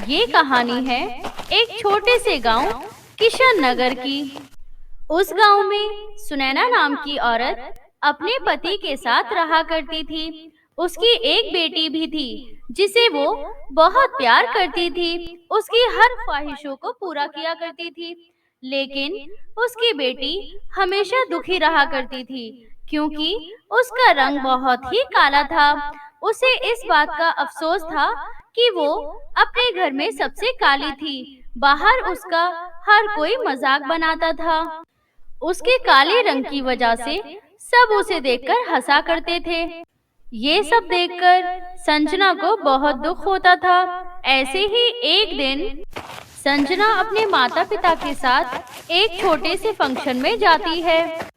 ये कहानी है एक छोटे से गांव किशन नगर की। उस गांव में सुनैना नाम की औरत अपने पति के साथ रहा करती थी। उसकी एक बेटी भी थी जिसे वो बहुत प्यार करती थी। उसकी हर ख्वाहिशों को पूरा किया करती थी। लेकिन उसकी बेटी हमेशा दुखी रहा करती थी क्योंकि उसका रंग बहुत ही काला था। उसे इस बात का अफसोस था कि वो अपने घर में सबसे काली थी। बाहर उसका हर कोई मजाक बनाता था। उसके काले रंग की वजह से सब उसे देखकर हंसा करते थे। ये सब देखकर संजना को बहुत दुख होता था। ऐसे ही एक दिन संजना अपने माता पिता के साथ एक छोटे से फंक्शन में जाती है।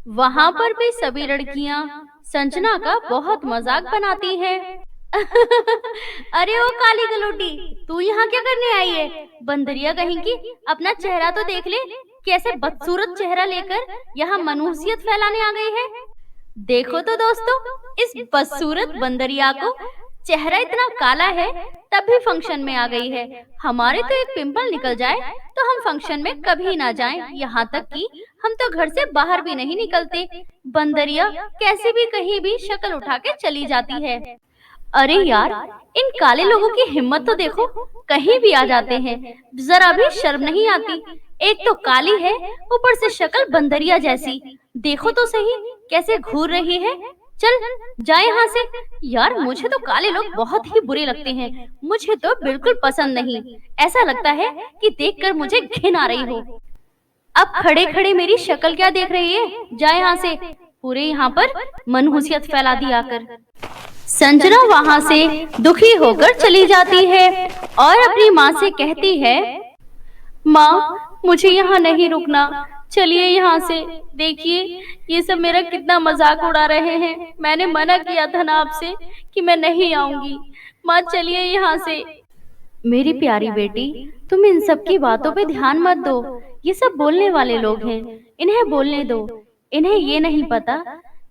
वहां पर भी सभी लड़कियां संजना का बहुत मजाक बनाती हैं। अरे ओ काली गलोटी, तू यहाँ क्या करने आई है? बंदरिया कहीं की, अपना चेहरा तो देख ले। कैसे बदसूरत चेहरा लेकर यहाँ मनहूसियत फैलाने आ गई है। देखो तो दोस्तों, इस बदसूरत बंदरिया को चेहरा इतना काला है तब भी फंक्शन में आ गई है। हमारे तो एक पिंपल निकल जाए तो हम फंक्शन में कभी ना जाएं। यहाँ तक कि हम तो घर से बाहर भी नहीं निकलते। बंदरिया कैसे भी कहीं भी शक्ल उठा के चली जाती है। अरे यार, इन काले लोगों की हिम्मत तो देखो, कहीं भी आ जाते हैं। जरा भी शर्म नहीं आती। एक तो काली है, ऊपर से शक्ल बंदरिया जैसी। देखो तो सही कैसे घूर रही है। चल जाए यहाँ से। यार, मुझे तो काले लोग बहुत ही बुरे लगते हैं। मुझे तो बिल्कुल पसंद नहीं। ऐसा लगता है कि देखकर मुझे घिन आ रही हो। अब खड़े खड़े मेरी शक्ल क्या देख रही है? जाए यहाँ से। पूरे यहाँ पर मनहूसियत फैला दिया कर। संजना वहां से दुखी होकर चली जाती है और अपनी माँ से कहती है, माँ, मुझे यहाँ नहीं रुकना। चलिए यहाँ से। देखिए, ये सब मेरा कितना मजाक उड़ा रहे हैं। मैंने मना किया था ना आपसे कि मैं नहीं आऊंगी। माँ, चलिए यहाँ से। मेरी प्यारी बेटी, तुम इन सब की बातों पे ध्यान मत दो। ये सब बोलने वाले लोग हैं, इन्हें बोलने दो। इन्हें ये नहीं पता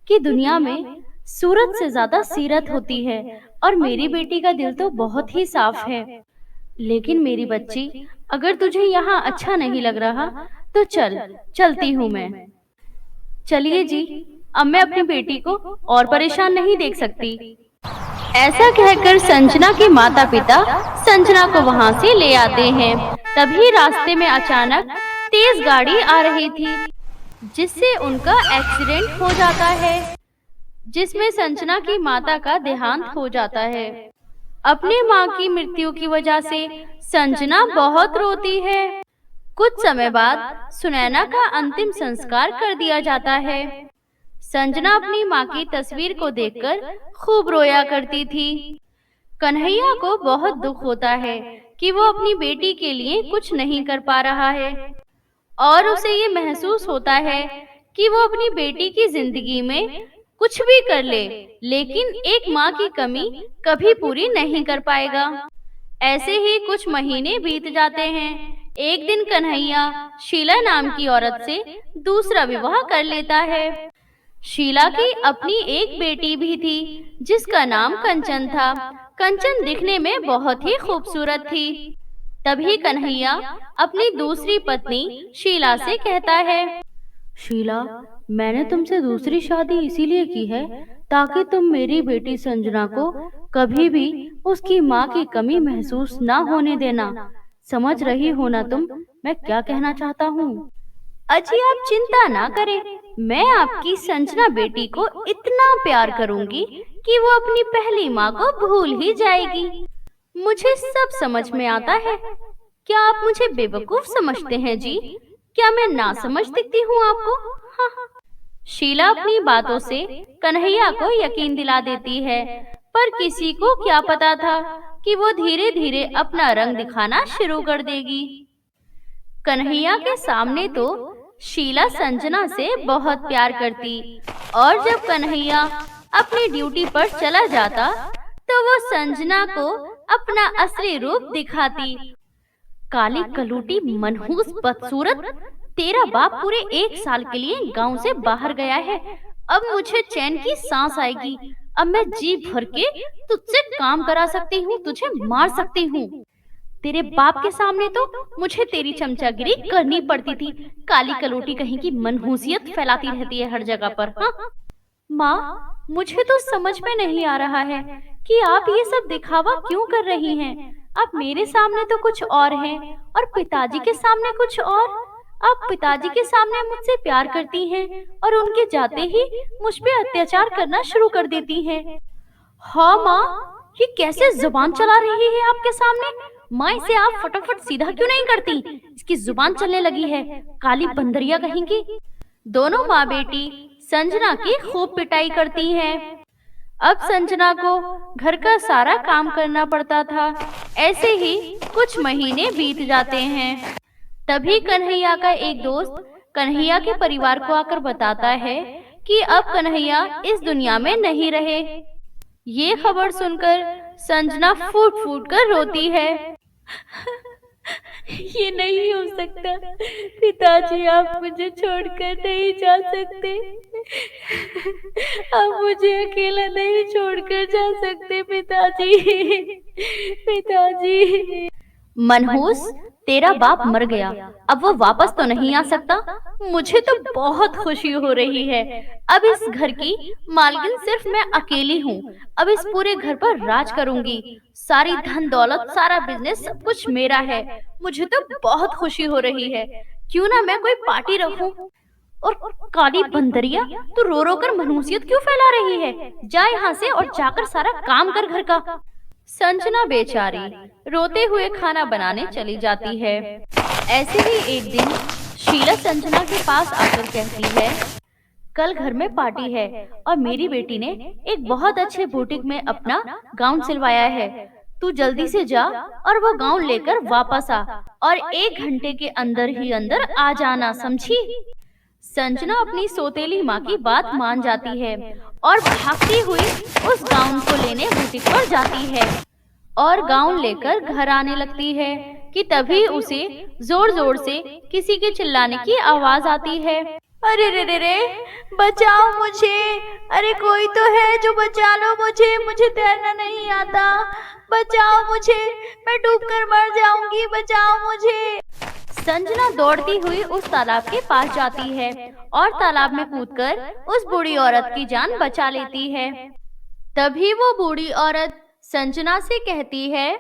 कि दुनिया में सूरत से ज्यादा सीरत होती है। और मेरी बेटी का दिल तो बहुत ही साफ है। लेकिन मेरी बच्ची, अगर तुझे यहाँ अच्छा नहीं लग रहा तो चलती हूँ मैं। चलिए जी, अब मैं अपनी बेटी को और परेशान नहीं देख सकती। ऐसा कहकर संजना के माता पिता संजना को वहां से ले आते हैं। तभी रास्ते में अचानक तेज गाड़ी आ रही थी जिससे उनका एक्सीडेंट हो जाता है, जिसमें संजना की माता का देहांत हो जाता है। अपनी माँ की मृत्यु की वजह से संजना बहुत रोती है। कुछ समय बाद सुनैना का अंतिम संस्कार कर दिया जाता है। संजना अपनी माँ की तस्वीर को देखकर खूब रोया करती थी। कन्हैया को बहुत दुख होता है कि वो अपनी बेटी के लिए कुछ नहीं कर पा रहा है और उसे ये महसूस होता है कि वो अपनी बेटी की जिंदगी में कुछ भी कर ले, लेकिन एक माँ की कमी कभी पूरी नहीं कर पाएगा। ऐसे ही कुछ महीने बीत जाते हैं। एक दिन कन्हैया शीला नाम की औरत से दूसरा विवाह कर लेता है। शीला की अपनी एक बेटी भी थी जिसका नाम कंचन था। कंचन दिखने में बहुत ही खूबसूरत थी। तभी कन्हैया अपनी दूसरी पत्नी शीला से कहता है, शीला, मैंने तुमसे दूसरी शादी इसीलिए की है ताकि तुम मेरी बेटी संजना को कभी भी उसकी माँ की कमी महसूस ना होने देना। समझ रही हो ना तुम मैं क्या कहना चाहता हूँ? अजी, आप चिंता ना करें। मैं आपकी संजना बेटी को इतना प्यार करूंगी कि वो अपनी पहली माँ को भूल ही जाएगी। मुझे सब समझ में आता है। क्या आप मुझे बेवकूफ समझते हैं जी? क्या मैं ना समझ दिखती हूँ आपको? हाँ। शीला अपनी बातों से कन्हैया को यकीन दिला देती है, पर किसी को क्या पता था कि वो धीरे धीरे अपना रंग दिखाना शुरू कर देगी। कन्हैया के सामने तो शीला संजना से बहुत प्यार करती और जब कन्हैया अपनी ड्यूटी पर चला जाता तो वो संजना को अपना असली रूप दिखाती। काली कलूटी, मनहूस, बदसूरत, तेरा बाप पूरे 1 साल के लिए गांव से बाहर गया है। अब मुझे चैन की सांस आएगी। अब मैं जी भर के तुझसे काम करा सकती हूँ, तुझे मार सकती हूँ। तेरे बाप के सामने तो मुझे तेरी चमचागिरी करनी पड़ती थी। काली कलोटी कहीं की मनहूसियत फैलाती रहती है हर जगह पर। हाँ। माँ, मुझे तो समझ में नहीं आ रहा है कि आप ये सब दिखावा क्यों कर रही हैं। आप मेरे सामने तो कुछ और हैं और पिताजी के सामने कुछ और। आप पिताजी के सामने मुझसे प्यार करती हैं और उनके जाते ही मुझ पे अत्याचार करना शुरू कर देती हैं। हाँ माँ, ये कैसे जुबान चला रही है आपके सामने। माँ, इसे आप फटाफट सीधा क्यों नहीं करती। इसकी जुबान चलने लगी है, काली बंदरिया कहीं की। दोनों माँ बेटी संजना की खूब पिटाई करती हैं। अब संजना को घर का सारा काम करना पड़ता था। ऐसे ही कुछ महीने बीत जाते हैं। तभी कन्हैया का एक दोस्त कन्हैया के परिवार को आकर बताता है कि अब कन्हैया इस दुनिया में नहीं रहे। ये खबर सुनकर संजना फूट फूट कर रोती है। ये नहीं हो सकता पिताजी, आप मुझे छोड़कर नहीं जा सकते। आप मुझे अकेला नहीं छोड़कर जा सकते पिताजी। पिताजी। मनहूस, तेरा बाप मर गया, अब वो वापस तो नहीं आ सकता। मुझे तो बहुत खुशी हो रही है। अब इस घर की मालकिन सिर्फ मैं अकेली हूँ। अब इस पूरे घर पर राज करूंगी। सारी धन दौलत, सारा बिजनेस, सब कुछ मेरा है। मुझे तो बहुत खुशी हो रही है। क्यों ना मैं कोई पार्टी रखूं। और काली बंदरिया, तू रो रो कर मनहूसियत क्यों फैला रही है। जा यहाँ से और जाकर सारा काम कर घर का। संजना बेचारी रोते हुए खाना बनाने चली जाती है। ऐसे ही एक दिन शीला संजना के पास आकर कहती है, कल घर में पार्टी है और मेरी बेटी ने एक बहुत अच्छे बुटीक में अपना गाउन सिलवाया है। तू जल्दी से जा और वो गाउन लेकर वापस आ और 1 घंटे के अंदर ही अंदर आ जाना, समझी। संजना अपनी सौतेली माँ की बात मान जाती है और भागती हुई उस गाउन को लेने बुटीक पर जाती है और गाउन लेकर घर आने लगती है कि तभी उसे जोर जोर से किसी के चिल्लाने की आवाज आती है। अरे रे रे रे, बचाओ मुझे। अरे कोई तो है जो बचा लो मुझे। मुझे तैरना नहीं आता। बचाओ मुझे, मैं डूबकर मर जाऊंगी। बचाओ मुझे। संजना दौड़ती हुई उस तालाब के पास जाती है और तालाब में कूदकर उस बूढ़ी औरत की जान बचा लेती है। तभी वो बूढ़ी औरत संजना से कहती है,